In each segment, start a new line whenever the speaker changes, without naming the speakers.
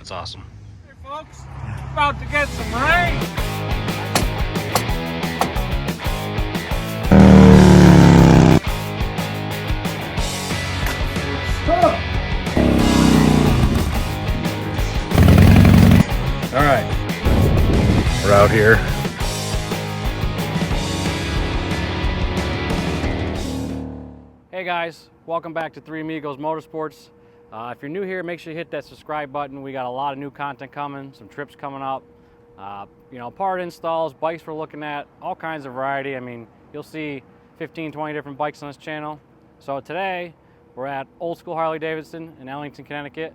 That's awesome.
Hey folks, about to get some rain.
All right, we're out here.
Hey guys, welcome back to Three Amigos Motorsports. If you're new here, make sure you hit that subscribe button. We got a lot of new content coming, some trips coming up, part installs, bikes we're looking at, all kinds of variety. I mean, you'll see 15, 20 different bikes on this channel. So today, we're at Old School Harley-Davidson in Ellington, Connecticut.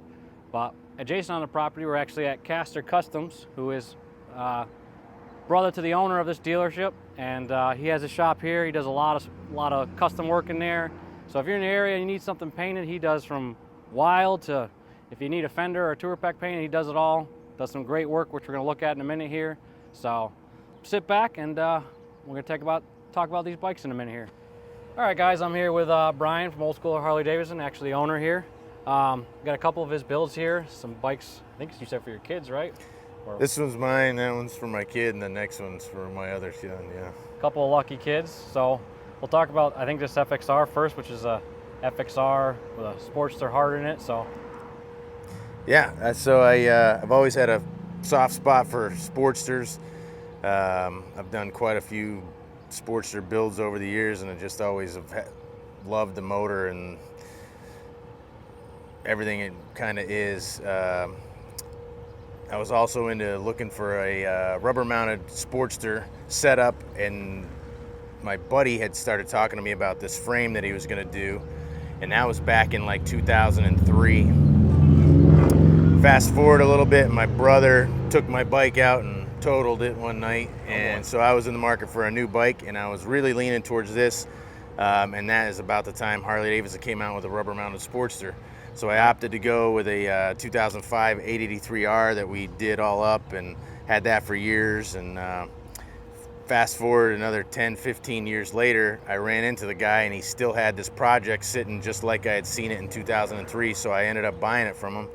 But adjacent on the property, we're actually at Castor Customs, who is brother to the owner of this dealership, and he has a shop here. He does a lot of custom work in there. So if you're in the area and you need something painted, he does from wild to, if you need a fender or a tour pack painted, he does it all. Does some great work, which we're going to look at in a minute here. So sit back and we're going to talk about these bikes in a minute here. All right, guys, I'm here with Brian from Old School Harley-Davidson, actually the owner here. Got a couple of his builds here, some bikes, I think you said for your kids, right?
This one's mine, that one's for my kid, and the next one's for my other son, yeah.
A couple of lucky kids. So we'll talk about, I think, this FXR first, which is a FXR with a Sportster heart in it. So
yeah, so I've always had a soft spot for Sportsters. I've done quite a few Sportster builds over the years, and I just always have loved the motor and everything it kind of is. I was also into looking for a rubber-mounted Sportster setup, and my buddy had started talking to me about this frame that he was going to do, and that was back in like 2003. Fast forward a little bit, my brother took my bike out and totaled it one night, and so I was in the market for a new bike, and I was really leaning towards this, and that is about the time Harley-Davidson came out with a rubber-mounted Sportster. So I opted to go with a 2005 883R that we did all up and had that for years. And fast forward another 10, 15 years later, I ran into the guy and he still had this project sitting just like I had seen it in 2003. So I ended up buying it from him.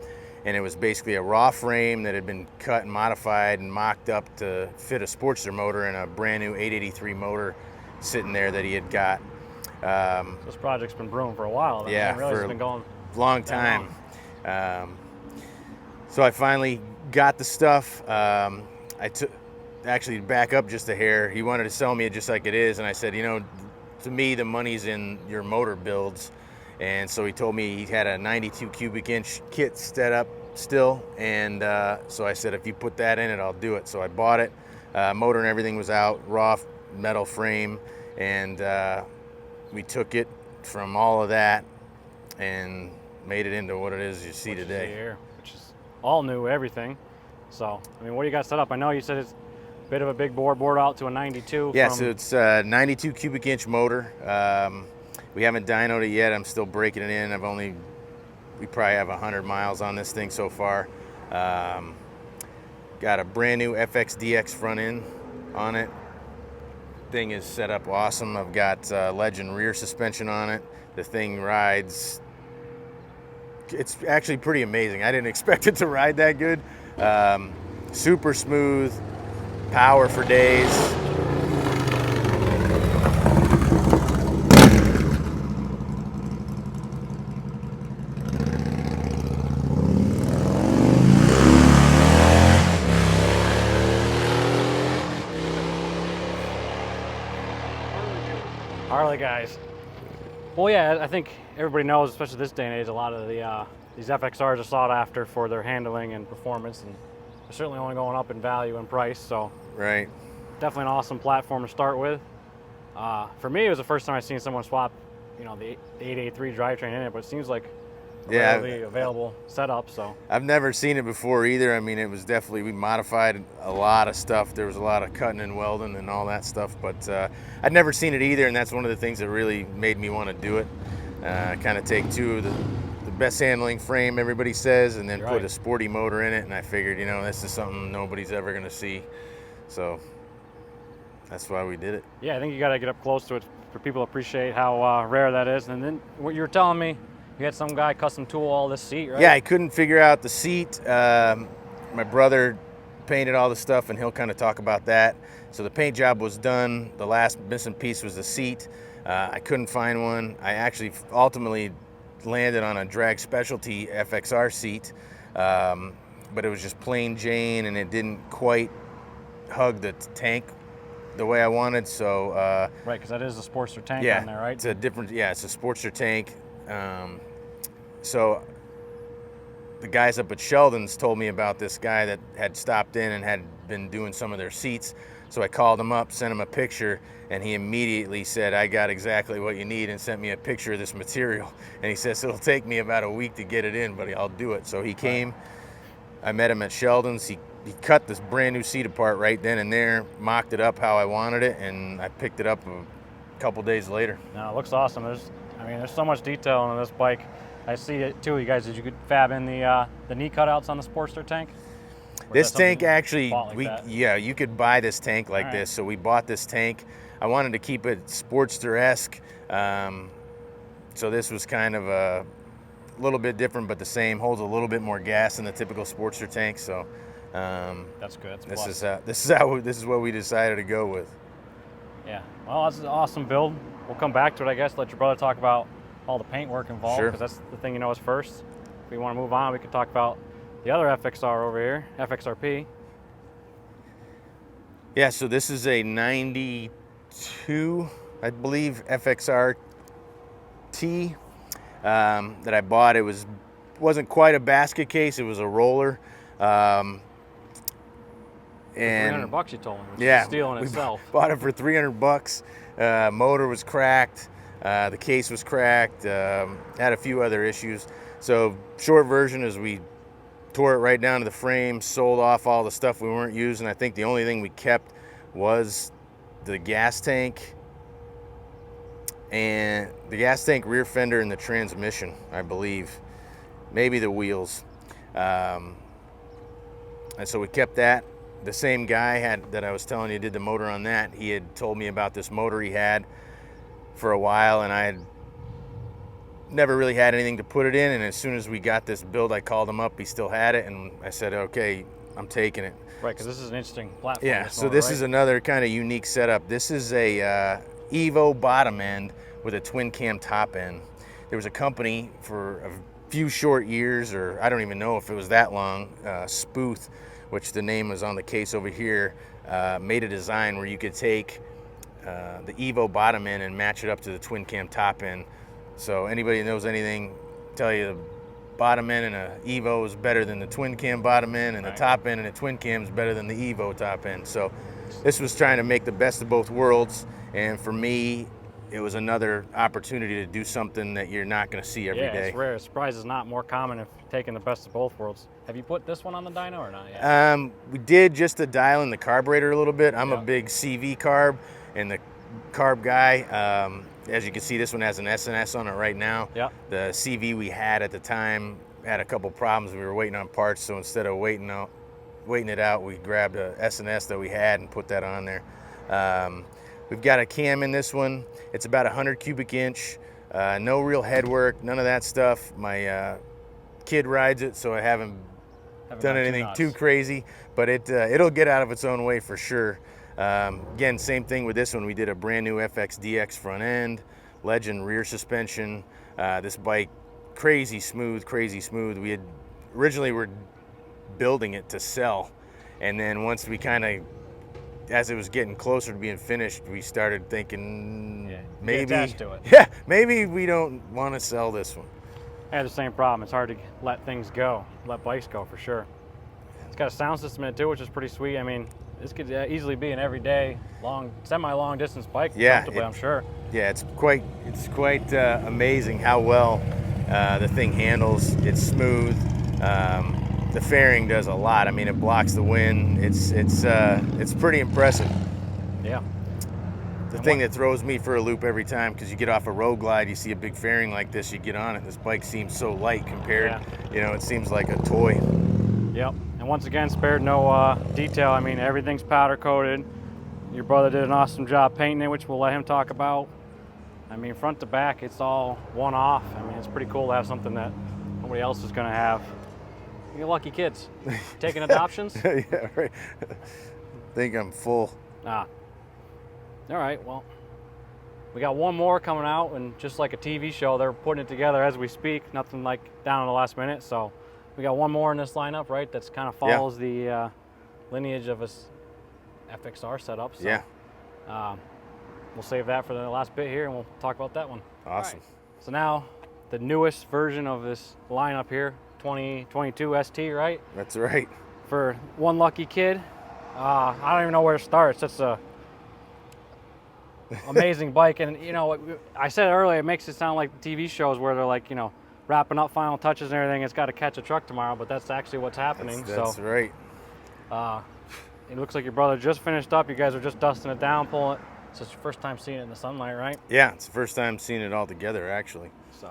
And it was basically a raw frame that had been cut and modified and mocked up to fit a Sportster motor and a brand new 883 motor sitting there that he had got.
this project's been brewing for a while.
Yeah,
I didn't realize it's been going
long time. So I finally got the stuff. I took, actually back up just a hair, he wanted to sell me it just like it is, and I said, to me the money's in your motor builds. And so he told me he had a 92 cubic inch kit set up still, and so I said, if you put that in it, I'll do it. So I bought it. Motor and everything was out, raw metal frame, and we took it from all of that and made it into what it is you see today.
Here, which is all new, everything. So, I mean, what do you got set up? I know you said it's a bit of a big bore out to a 92.
Yeah, so it's a 92 cubic inch motor. We haven't dynoed it yet. I'm still breaking it in. We probably have 100 miles on this thing so far. Got a brand new FXDX front end on it. Thing is set up awesome. I've got Legend rear suspension on it. The thing rides, it's actually pretty amazing. I didn't expect it to ride that good. Super smooth, power for days.
Harley guys. Well, yeah, I think everybody knows, especially this day and age, a lot of these FXRs are sought after for their handling and performance, and they're certainly only going up in value and price. So,
right,
definitely an awesome platform to start with. For me, it was the first time I've seen someone swap, the 883 drivetrain in it, but it seems like a readily available setup. So
I've never seen it before either. I mean, it was definitely, we modified a lot of stuff. There was a lot of cutting and welding and all that stuff, but I'd never seen it either, and that's one of the things that really made me want to do it. Kind of take two of the best handling frame, everybody says, and then put a sporty motor in it, and I figured, this is something nobody's ever going to see. So that's why we did it.
Yeah, I think you got to get up close to it for people to appreciate how rare that is. And then what you were telling me, You had some guy custom tool all this seat, right?
Yeah, I couldn't figure out the seat. My brother painted all the stuff, and he'll kind of talk about that. So the paint job was done. The last missing piece was the seat. I couldn't find one. I actually ultimately landed on a drag specialty FXR seat, but it was just plain Jane, and it didn't quite hug the tank the way I wanted. So
right, because that is the Sportster tank
yeah,
on there, right?
it's a different. Yeah, it's a Sportster tank. So the guys up at Sheldon's told me about this guy that had stopped in and had been doing some of their seats. So I called him up, sent him a picture, and he immediately said, I got exactly what you need, and sent me a picture of this material. And he says, it'll take me about a week to get it in, but I'll do it. So he came. I met him at Sheldon's. He cut this brand new seat apart right then and there, mocked it up how I wanted it, and I picked it up a couple days later.
No, it looks awesome. There's so much detail on this bike. I see it too. You guys, did you fab in the knee cutouts on the Sportster tank?
This tank actually,
like
you could buy this tank like this. So we bought this tank. I wanted to keep it Sportster-esque. So this was kind of a little bit different, but the same. Holds a little bit more gas than the typical Sportster tank. So
that's good. That's
this is what we decided to go with.
Yeah. Well, that's an awesome build. We'll come back to it, I guess. Let your brother talk about all the paint work involved, because that's the thing you know is first. If we want to move on, we can talk about the other FXR over here, FXRP.
Yeah, so this is a 92, I believe, FXRT that I bought. It wasn't quite a basket case, it was a roller. And
$300 you told me, which is a steal in itself.
Bought it for $300. Motor was cracked. The case was cracked. Had a few other issues. So short version is we tore it right down to the frame, sold off all the stuff we weren't using. I think the only thing we kept was the gas tank and the gas tank rear fender and the transmission, I believe. Maybe the wheels. And so we kept that. The same guy that I was telling you did the motor on that. He had told me about this motor he had for a while, and I had never really had anything to put it in. And as soon as we got this build, I called him up. He still had it, and I said, okay, I'm taking it.
Right, because this is an interesting platform.
Yeah, so this is another kind of unique setup. This is a Evo bottom end with a twin cam top end. There was a company for a few short years, or I don't even know if it was that long, Spooth, which the name is on the case over here, made a design where you could take the Evo bottom end and match it up to the twin cam top end. So anybody that knows anything, tell you the bottom end and a Evo is better than the twin cam bottom end, and the top end and the twin cam is better than the Evo top end. So this was trying to make the best of both worlds, and for me, it was another opportunity to do something that you're not going to see every day.
Yeah, it's rare. Surprise is not more common if taking the best of both worlds. Have you put this one on the dyno or not yet?
We did, just to dial in the carburetor a little bit. I'm a big CV carb and the carb guy. As you can see, this one has an SNS on it right now.
Yeah.
The CV we had at the time had a couple problems. We were waiting on parts, so instead of waiting it out, we grabbed a SNS that we had and put that on there. We've got a cam in this one. It's about 100 cubic inch. No real head work, none of that stuff. My kid rides it, so I haven't done anything too crazy, but it'll get out of its own way for sure. Again, same thing with this one. We did a brand new FXDX front end, Legend rear suspension. This bike, crazy smooth. We had originally were building it to sell, and then once we kind of, as it was getting closer to being finished, we started thinking maybe, maybe we don't want to sell this one.
I had the same problem. It's hard to let things go, let bikes go for sure. It's got a sound system in it too, which is pretty sweet. I mean, this could easily be an everyday semi-long distance bike, comfortably, I'm sure.
Yeah, it's quite amazing how well the thing handles. It's smooth. The fairing does a lot. I mean, it blocks the wind. It's pretty impressive.
Yeah.
The thing that throws me for a loop every time, because you get off a road glide, you see a big fairing like this, you get on it. This bike seems so light compared. It seems like a toy.
Yep. And once again, spared no detail. I mean, everything's powder coated. Your brother did an awesome job painting it, which we'll let him talk about. I mean, front to back, it's all one off. I mean, it's pretty cool to have something that nobody else is going to have. You're lucky kids. Taking adoptions?
Yeah, right. Think I'm full.
Ah. All right, well, we got one more coming out, and just like a TV show, they're putting it together as we speak. Nothing like down in the last minute. So we got one more in this lineup, right? That's kind of follows the lineage of a FXR setup. So,
Yeah.
We'll save that for the last bit here, and we'll talk about that one.
Awesome.
Right. So now, the newest version of this lineup here, 2022 ST, right?
That's right.
For one lucky kid. I don't even know where to start. It's just a amazing bike, and you know, I said earlier, it makes it sound like TV shows where they're like, you know, wrapping up final touches and everything. It's got to catch a truck tomorrow, but that's actually what's happening.
That's right.
It looks like your brother just finished up. You guys are just dusting it down, pulling it. So it's your first time seeing it in the sunlight, right?
Yeah, it's the first time seeing it all together, actually.
So,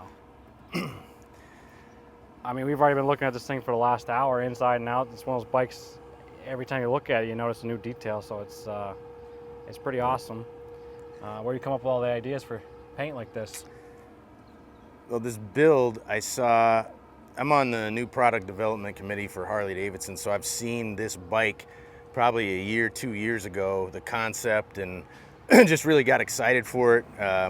I mean, we've already been looking at this thing for the last hour, inside and out. It's one of those bikes, every time you look at it, you notice a new detail. So it's pretty awesome. Where do you come up with all the ideas for paint like this?
Well, this build, I'm on the new product development committee for Harley-Davidson, so I've seen this bike probably a year, 2 years ago, the concept, and just really got excited for it.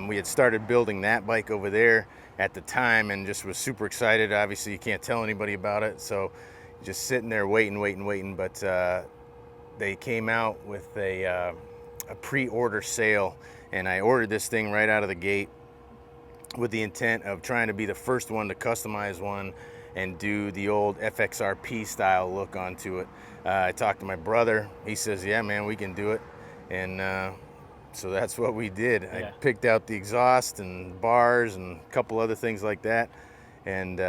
We had started building that bike over there at the time and just was super excited. Obviously, you can't tell anybody about it, so just sitting there waiting. But they came out with a pre-order sale, and I ordered this thing right out of the gate with the intent of trying to be the first one to customize one and do the old FXRP style look onto it. I talked to my brother. He says, yeah, man, we can do it. And so that's what we did.
Yeah.
I picked out the exhaust and bars and a couple other things like that. And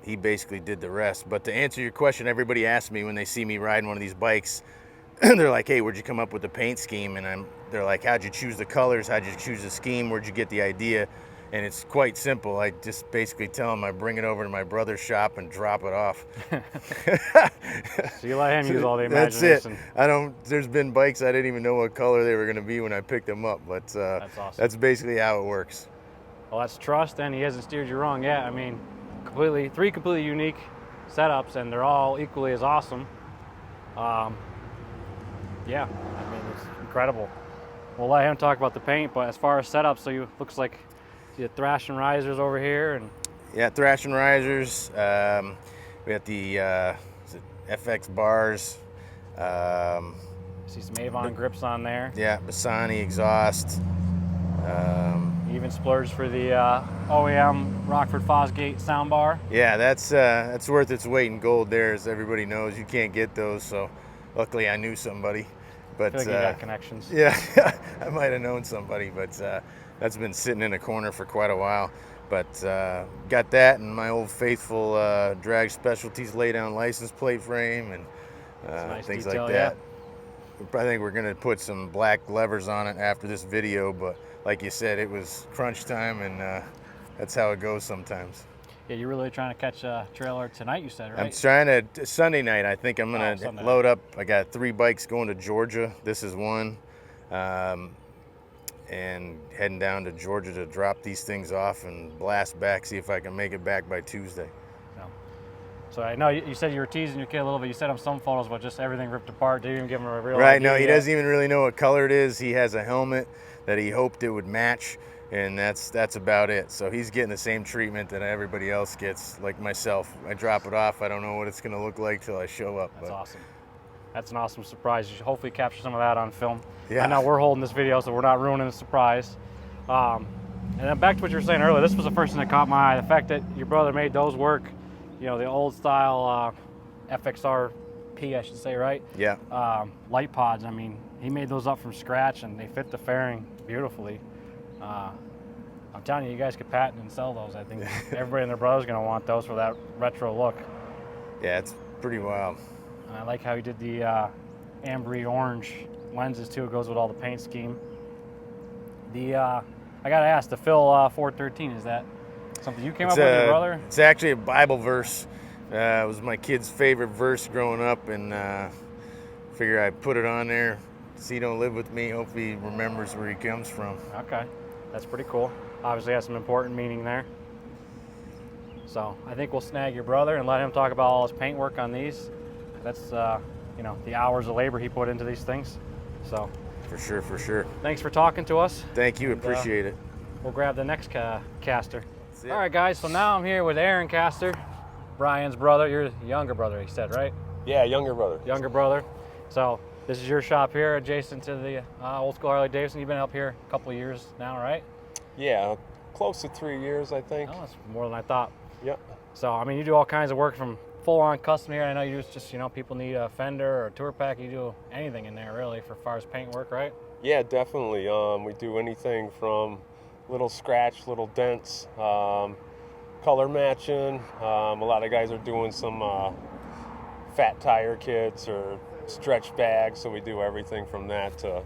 he basically did the rest. But to answer your question, everybody asks me when they see me riding one of these bikes, they're like, hey, where'd you come up with the paint scheme? And they're like, how'd you choose the colors? How'd you choose the scheme? Where'd you get the idea? And it's quite simple. I just basically tell them I bring it over to my brother's shop and drop it off.
So you let him use all the imagination.
That's it. There's been bikes I didn't even know what color they were going to be when I picked them up, but
that's awesome.
That's basically how it works.
Well, that's trust, and he hasn't steered you wrong yet. I mean, three completely unique setups, and they're all equally as awesome. Yeah, I mean, it's incredible. We'll let him talk about the paint, but as far as setups, so looks like you have thrashing risers over here, and
yeah, thrashing risers. We got the FX bars.
See some Avon grips on there.
Yeah, Bassani exhaust.
Even splurged for the OEM Rockford Fosgate soundbar.
Yeah, that's worth its weight in gold there, as everybody knows. You can't get those, so luckily I knew somebody. But
I feel like you got connections.
Yeah, I might have known somebody, but that's been sitting in a corner for quite a while. But got that and my old faithful Drag Specialties lay-down license plate frame and
nice
things
detail,
like that. Yeah. I think we're going to put some black levers on it after this video, but like you said, it was crunch time, and that's how it goes sometimes.
Yeah, you're really trying to catch a trailer tonight, you said, right?
I'm trying to, Sunday night, I think I'm going to load up. I got 3 bikes going to Georgia. This is one. And heading down to Georgia to drop these things off and blast back, see if I can make it back by Tuesday.
So I know you said you were teasing your kid a little bit. You sent him some photos, but just everything ripped apart. Didn't even give him a real
Right,
idea
no, he
yet.
doesn't even really know what color it is. He has a helmet that he hoped it would match, and that's about it. So he's getting the same treatment that everybody else gets, like myself. I drop it off, I don't know what it's going to look like till I show up.
That's awesome. That's an awesome surprise. You should hopefully capture some of that on film.
Yeah.
I know we're holding this video, so we're not ruining the surprise. And then back to what you were saying earlier, this was the first thing that caught my eye. The fact that your brother made those work, you know, the old style FXRP, I should say, right?
Yeah.
Light pods, I mean, he made those up from scratch, and they fit the fairing beautifully. I'm telling you, you guys could patent and sell those. I think everybody and their brother's going to want those for that retro look.
Yeah, it's pretty wild.
And I like how he did the ambery orange lenses too. It goes with all the paint scheme. I gotta ask, the Phil 413, is that something you came up with your brother?
It's actually a Bible verse. It was my kid's favorite verse growing up, and figure I put it on there. See, don't live with me. Hope he remembers where he comes from.
Okay. That's pretty cool. Obviously has some important meaning there. So I think we'll snag your brother and let him talk about all his paint work on these. That's you know, the hours of labor he put into these things. So
For sure, for sure.
thanks for talking to us.
Thank you, appreciate it.
We'll grab the next Castor.
That's it.
All right, guys. So now I'm here with Aaron Castor, Brian's brother. You're the younger brother, he said, right?
Yeah, younger brother.
Younger brother. So this is your shop here, adjacent to the old school Harley-Davidson. You've been up here a couple of years now, right?
Yeah, close to 3 years, I think.
Oh, that's more than I thought.
Yep.
So I mean, you do all kinds of work from full-on custom here. I know you just, you know, people need a fender or a tour pack. You do anything in there really for far as paint work, right?
Yeah, definitely. We do anything from little scratch, little dents, color matching. A lot of guys are doing some fat tire kits or stretch bags, so we do everything from that to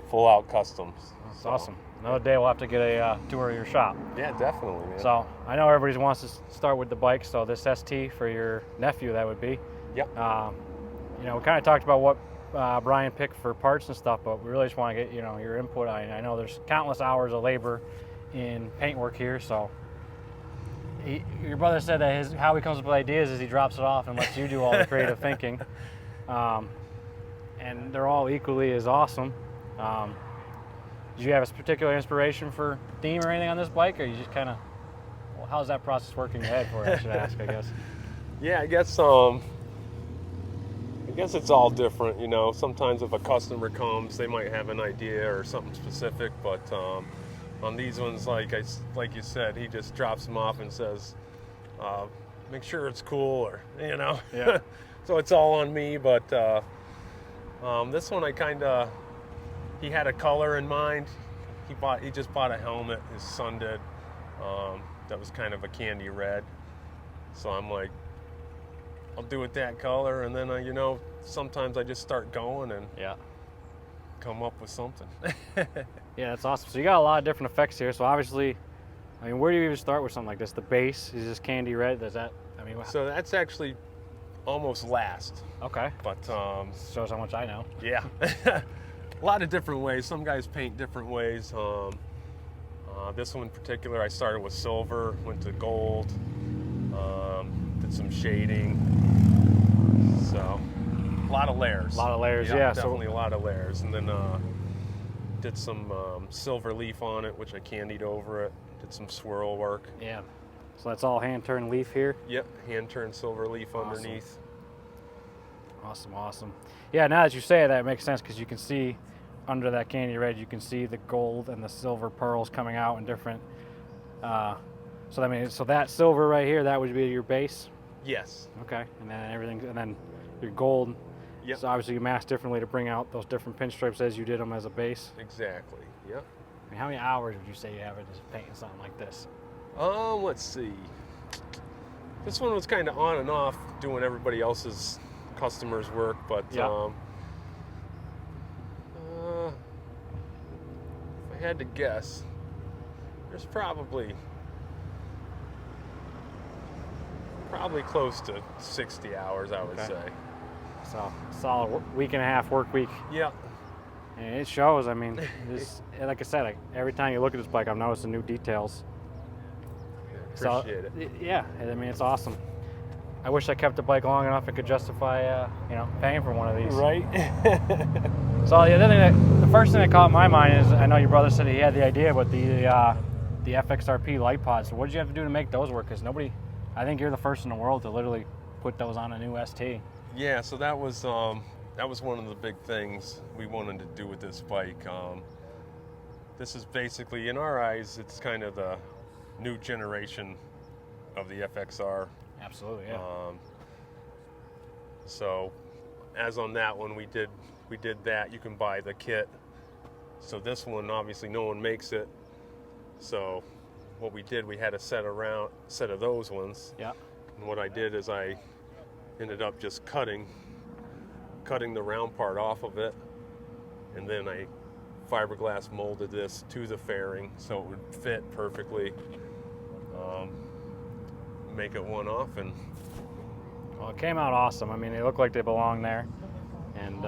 full-out customs.
That's awesome. Another day we'll have to get a tour of your shop.
Yeah, definitely, man.
So I know everybody wants to start with the bike, so this ST for your nephew, that would be.
Yep.
You know, we kind of talked about what Brian picked for parts and stuff, but we really just want to get, you know, your input. I know there's countless hours of labor in paint work here, so your brother said that how he comes up with ideas is he drops it off and lets you do all the creative thinking. And they're all equally as awesome. Did you have a particular inspiration for theme or anything on this bike, or you just kind of, well, how's that process work in your head for you, I should ask, I guess?
Yeah, I guess it's all different, you know. Sometimes if a customer comes, they might have an idea or something specific, but on these ones, like you said, he just drops them off and says, make sure it's cool, or, you know.
Yeah.
So it's all on me, but this one he had a color in mind. He just bought a helmet, his son did, that was kind of a candy red. So I'm like, I'll do it that color, and then you know, sometimes I just start going and come up with something.
Yeah, that's awesome. So you got a lot of different effects here. So obviously, I mean, where do you even start with something like this? The base is this candy red. Does that? I mean,
So that's actually almost last.
Okay.
But
Shows how much I know.
yeah, a lot of different ways. Some guys paint different ways. This one in particular, I started with silver, went to gold, did some shading. So a lot of layers.
A lot of layers, yeah.
Definitely a lot of layers. And then did some silver leaf on it, which I candied over it. Did some swirl work.
Yeah. So that's all hand-turned leaf here.
Yep, hand-turned silver leaf underneath.
Awesome, awesome. Yeah, now that you say it, that makes sense, because you can see under that candy red, you can see the gold and the silver pearls coming out in different. So I mean, so that silver right here, that would be your base.
Yes.
Okay, and then everything, and then your gold.
Yep.
So obviously you masked differently to bring out those different pinstripes as you did them as a base.
Exactly. Yep.
I mean, how many hours would you say you have in just painting something like this?
Let's see. This one was kind of on and off doing everybody else's customers' work, but if I had to guess, there's probably close to 60 hours, I would say.
So solid week and a half work week.
Yeah.
And it shows. I mean, this, like I said, like, every time you look at this bike, I'm noticing new details.
Appreciate it.
Yeah, I mean, it's awesome. I wish I kept the bike long enough and could justify, you know, paying for one of these.
Right.
So the first thing that caught my mind is, I know your brother said he had the idea, but the FXRP light pods. So what did you have to do to make those work? Because I think you're the first in the world to literally put those on a new ST.
Yeah. So that was one of the big things we wanted to do with this bike. This is basically, in our eyes, it's kind of the new generation of the FXR.
Absolutely, yeah.
So, as on that one, we did that. You can buy the kit. So this one, obviously, no one makes it. So, what we did, we had a set of those ones.
Yeah.
And what I did is I ended up just cutting the round part off of it, and then I fiberglass molded this to the fairing so it would fit perfectly. Make it one off, and
well, it came out awesome. I mean, they look like they belong there, and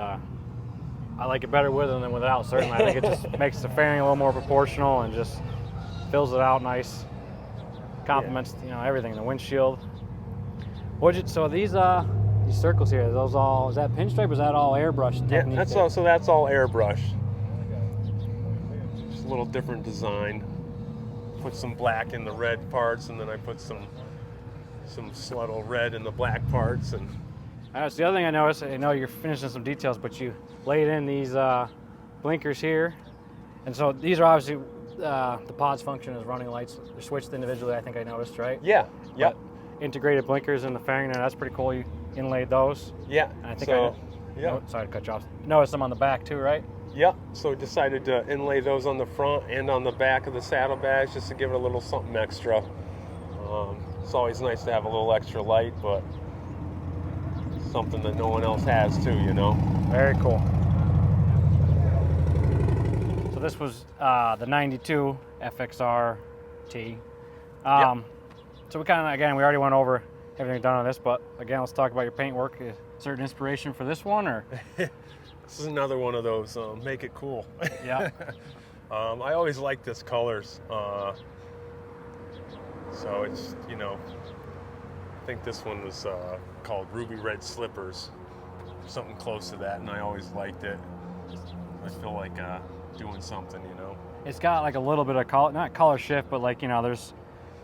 I like it better with them than without, certainly. I think it just makes the fairing a little more proportional and just fills it out nice. Complements, you know, everything, the windshield. So these circles here, those all, is that pinstripe or is that all airbrush?
Yeah, that's all, so that's all airbrush. Just a little different design. Put some black in the red parts, and then I put some subtle red in the black parts. And
that's the other thing I noticed. I know you're finishing some details, but you laid in these blinkers here, and so these are obviously the pods function as running lights. They're switched individually, I think I noticed, right?
Yeah. Yep.
But integrated blinkers in the fairing there. That's pretty cool. You inlaid those.
Yeah.
And I think sorry to cut you off. Noticed them on the back too, right?
Yep. So we decided to inlay those on the front and on the back of the saddlebags just to give it a little something extra. It's always nice to have a little extra light, but something that no one else has too, you know.
Very cool. So this was the 92 FXRT. So we kind of, again, we already went over everything done on this, but again, let's talk about your paint work. Certain inspiration for this one, or?
This is another one of those, make it cool.
Yeah.
I always like this colors. So it's, you know, I think this one was called Ruby Red Slippers, something close to that, and I always liked it. I feel like doing something, you know.
It's got like a little bit of color, not color shift, but like, you know, there's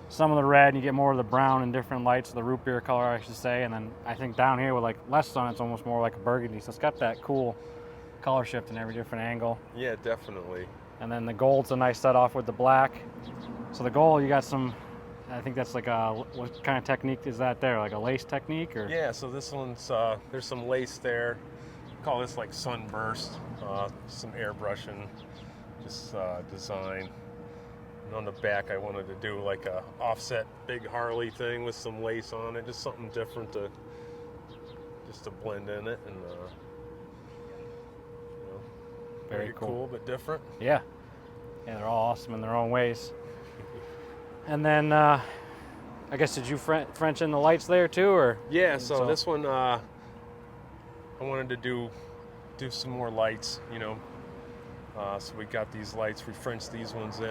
some of the red, and you get more of the brown in different lights, the root beer color, I should say, and then I think down here with like less sun, it's almost more like a burgundy, so it's got that cool color shift in every different angle.
Yeah, definitely.
And then the gold's a nice set off with the black. So the gold, you got some, I think that's like a, what kind of technique is that there? Like a lace technique, or?
Yeah, so this one's, there's some lace there. Call this like sunburst, some airbrushing, this design. And on the back, I wanted to do like a offset big Harley thing with some lace on it, just something different to blend in it, and you know,
Very
cool but different.
Yeah, they're all awesome in their own ways. And then I guess, did you French in the lights there too, or?
Yeah, so this one I wanted to do some more lights, you know. So we got these lights, we Frenched these ones in.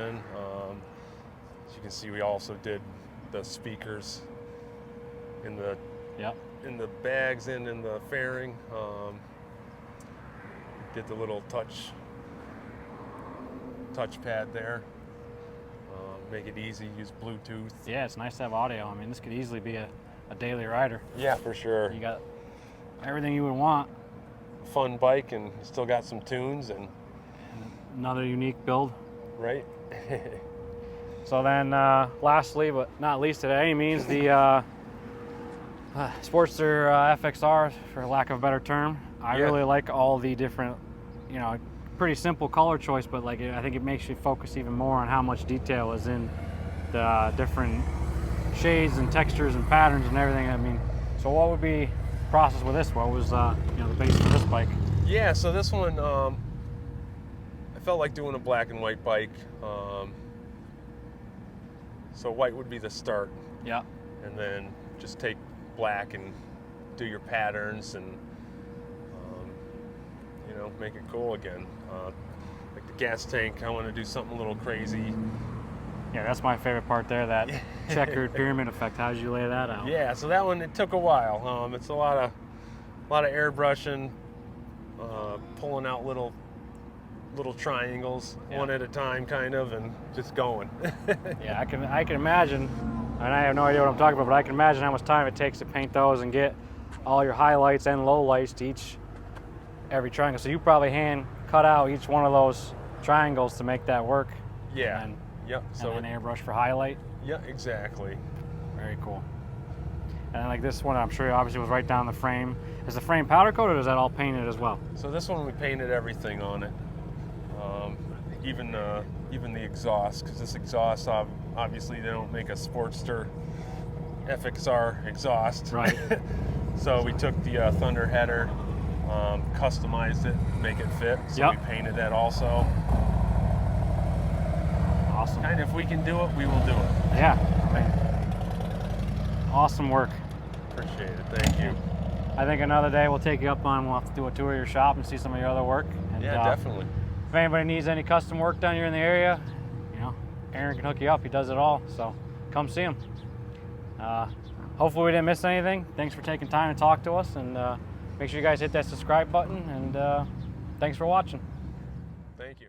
As you can see, we also did the speakers in the bags and in the fairing. Did the little touchpad there. Make it easy, use Bluetooth.
Yeah, it's nice to have audio. I mean, this could easily be a daily rider.
Yeah, for sure.
You got everything you would want.
Fun bike, and you still got some tunes and
another unique build.
Right.
So then, lastly, but not least at any means, the Sportster FXR, for lack of a better term. I really like all the different, you know, pretty simple color choice, but like I think it makes you focus even more on how much detail is in the different shades and textures and patterns and everything. I mean, so what would be the process with this? What was you know, the base for this bike?
Yeah, so this one, I felt like doing a black and white bike. So white would be the start.
Yeah.
And then just take black and do your patterns and you know, make it cool again. Like the gas tank, I want to do something a little crazy.
Yeah, that's my favorite part there, that checkered pyramid effect. How did you lay that out?
Yeah, so that one, it took a while. It's a lot of airbrushing, pulling out little triangles, one at a time, kind of, and just going.
Yeah, I can imagine, and I have no idea what I'm talking about, but I can imagine how much time it takes to paint those and get all your highlights and lowlights to every triangle. So you probably hand cut out each one of those triangles to make that work.
Yeah.
Yep. So and then airbrush for highlight.
Yeah, exactly.
Very cool. And then like this one, I'm sure obviously was right down the frame. Is the frame powder coated, or is that all painted as well?
So this one we painted everything on it, even the exhaust, because this exhaust, obviously they don't make a Sportster FXR exhaust.
Right.
So we took the Thunder header, customized it, make it fit. So we painted that also.
Awesome.
And if we can do it, we will do it.
Yeah. I mean, awesome work.
Appreciate it. Thank you.
I think another day we'll take you up on, we'll have to do a tour of your shop and see some of your other work. And
Yeah, definitely.
If anybody needs any custom work done here in the area, you know, Aaron can hook you up. He does it all. So come see him. Hopefully we didn't miss anything. Thanks for taking time to talk to us, and make sure you guys hit that subscribe button, and thanks for watching.
Thank you.